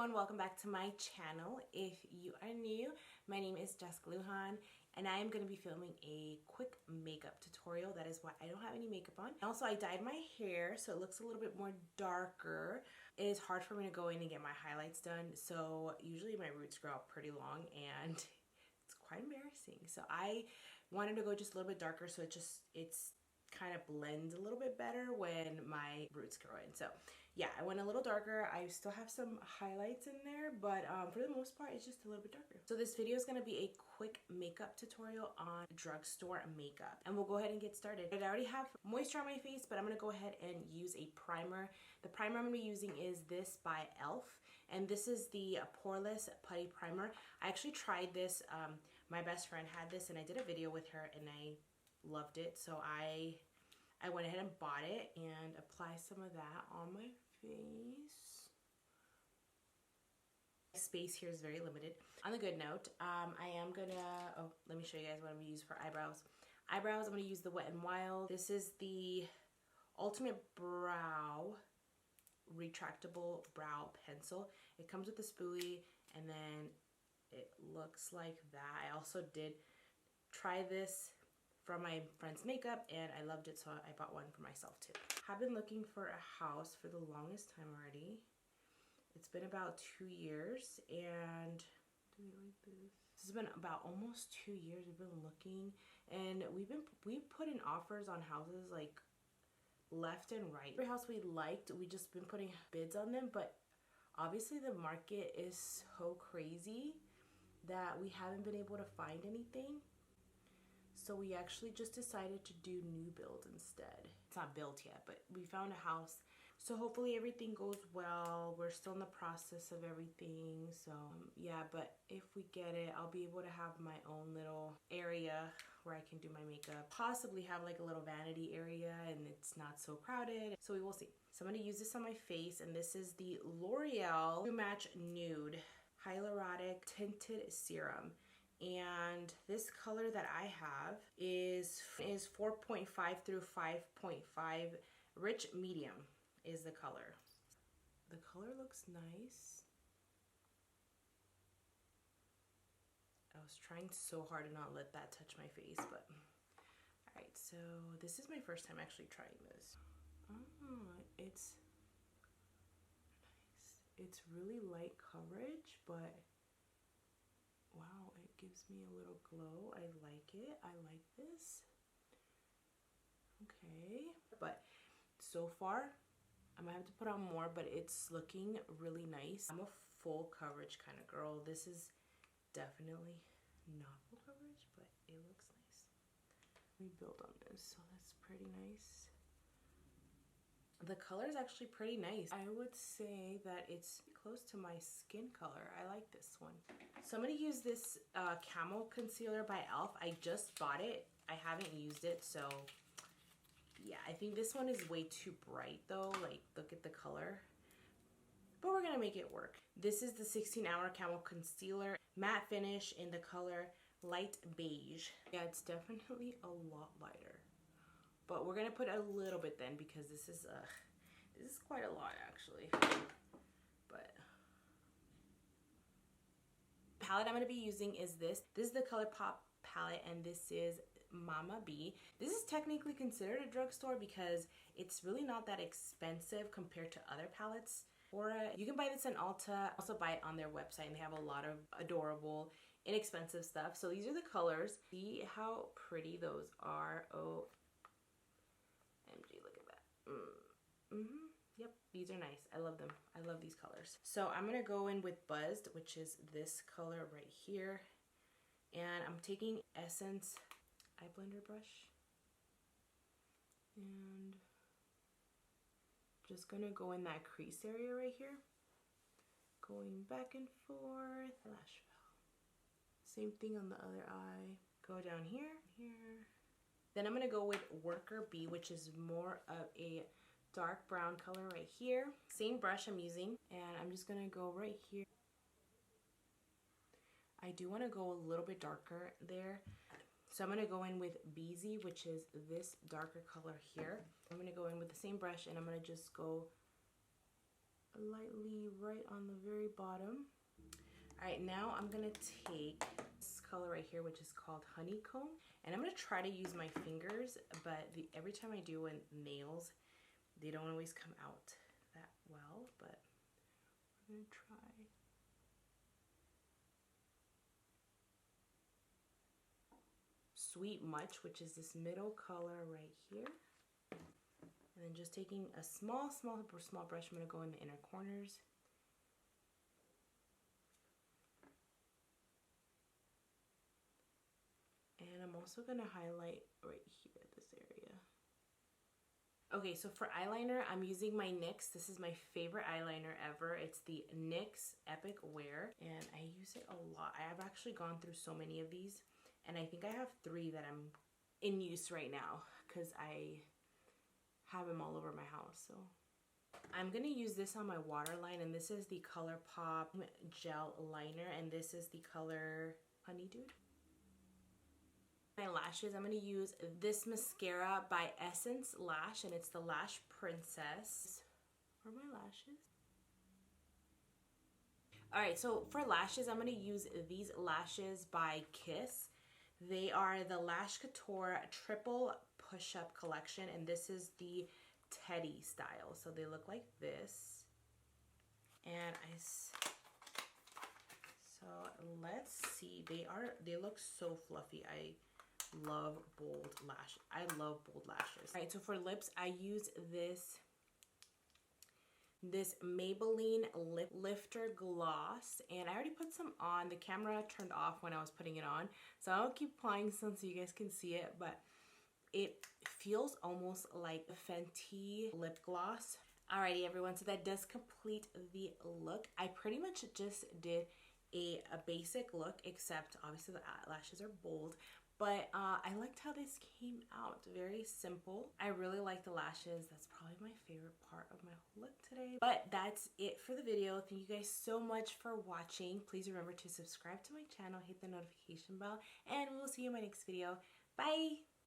everyone, welcome back to my channel. If you are new, my name is Jessica Lujan and I am going to be filming a quick makeup tutorial. That is why I don't have any makeup on. Also, I dyed my hair so it looks a little bit more darker. It is hard for me to go in and get my highlights done, so usually my roots grow out pretty long and it's quite embarrassing. So I wanted to go just a little bit darker so it's kind of blends a little bit better when my roots grow in. So yeah, I went a little darker. I still have some highlights in there, but for the most part it's just a little bit darker. So this video is going to be a quick makeup tutorial on drugstore makeup, and we'll go ahead and get started. I already have moisture on my face, but I'm going to go ahead and use a primer. The primer I'm going to be using is this by e.l.f, and this is the Poreless Putty Primer. I actually tried this. My best friend had this and I did a video with her and I loved it, so I went ahead and bought it and apply some of that on my face. Space here is very limited. On the good note, I am gonna, let me show you guys what I'm gonna use for eyebrows. I'm gonna use the Wet n Wild. This is the Ultimate Brow Retractable Brow Pencil. It comes with a spoolie and then it looks like that. I also did try this from my friend's makeup and I loved it, so I bought one for myself too. I've been looking for a house for the longest time already. It's been about 2 years, and do we like this? This has been about almost 2 years we've been looking, and we've put in offers on houses like left and right. Every house we liked, we just been putting bids on them, but obviously the market is so crazy that we haven't been able to find anything. So we actually just decided to do new build instead. It's not built yet, but we found a house. So hopefully everything goes well. We're still in the process of everything. So yeah, but if we get it, I'll be able to have my own little area where I can do my makeup. Possibly have like a little vanity area and it's not so crowded. So we will see. So I'm gonna use this on my face, and this is the L'Oreal True Match Nude Hyaluronic Tinted Serum. And this color that I have is 4.5 through 5.5. Rich medium is the color. The color looks nice. I was trying so hard to not let that touch my face, but alright, so this is my first time actually trying this. It's nice. It's really light coverage, but wow, it gives me a little glow. I like it. I like this. Okay. But so far, I'm gonna have to put on more, but it's looking really nice. I'm a full coverage kind of girl. This is definitely not full coverage, but it looks nice. We built on this, so that's pretty nice. The color is actually pretty nice. I would say that it's close to my skin color. I like this one. So I'm going to use this Camel Concealer by e.l.f. I just bought it. I haven't used it, so yeah, I think this one is way too bright though. Like, look at the color. But we're going to make it work. This is the 16-hour Camel Concealer. Matte finish in the color Light Beige. Yeah, it's definitely a lot lighter. But we're gonna put a little bit then, because this is quite a lot actually. But palette I'm gonna be using is this. This is the Colourpop palette, and this is Mama B. This is technically considered a drugstore because it's really not that expensive compared to other palettes. Or you can buy this in Ulta. Also buy it on their website, and they have a lot of adorable, inexpensive stuff. So these are the colors. See how pretty those are. Oh, MG, look at that. Yep, these are nice. I love them. I love these colors. So I'm gonna go in with Buzzed, which is this color right here, and I'm taking Essence eye blender brush and just gonna go in that crease area right here, going back and forth. Lash fell. Same thing on the other eye. Go down here, here. Then I'm going to go with Worker Bee, which is more of a dark brown color right here. Same brush I'm using, and I'm just going to go right here. I do want to go a little bit darker there. So I'm going to go in with Beezy, which is this darker color here. I'm going to go in with the same brush, and I'm going to just go lightly right on the very bottom. All right, now I'm gonna take this color right here, which is called Honeycomb, and I'm gonna try to use my fingers, but every time I do with nails, they don't always come out that well, but we're gonna try. Sweet Much, which is this middle color right here. And then just taking a small brush, I'm gonna go in the inner corners. And I'm also gonna highlight right here, this area. Okay, so for eyeliner, I'm using my NYX. This is my favorite eyeliner ever. It's the NYX Epic Wear, and I use it a lot. I have actually gone through so many of these, and I think I have 3 that I'm in use right now because I have them all over my house. So I'm gonna use this on my waterline, and this is the Colourpop Gel Liner, and this is the color Honeydew. My lashes, I'm going to use this mascara by Essence Lash, and it's the Lash Princess. For my lashes. Alright, so for lashes, I'm going to use these lashes by Kiss. They are the Lash Couture Triple Push-Up Collection, and this is the Teddy style. So they look like this. And so let's see. They look so fluffy. I love bold lash. I love bold lashes. All right, so for lips, I use this Maybelline Lip Lifter Gloss, and I already put some on. The camera turned off when I was putting it on, so I'll keep applying some so you guys can see it, but it feels almost like a Fenty lip gloss. Alrighty, everyone, so that does complete the look. I pretty much just did a basic look, except obviously the eyelashes are bold. But I liked how this came out. Very simple. I really like the lashes. That's probably my favorite part of my whole look today. But that's it for the video. Thank you guys so much for watching. Please remember to subscribe to my channel, hit the notification bell, and we will see you in my next video. Bye!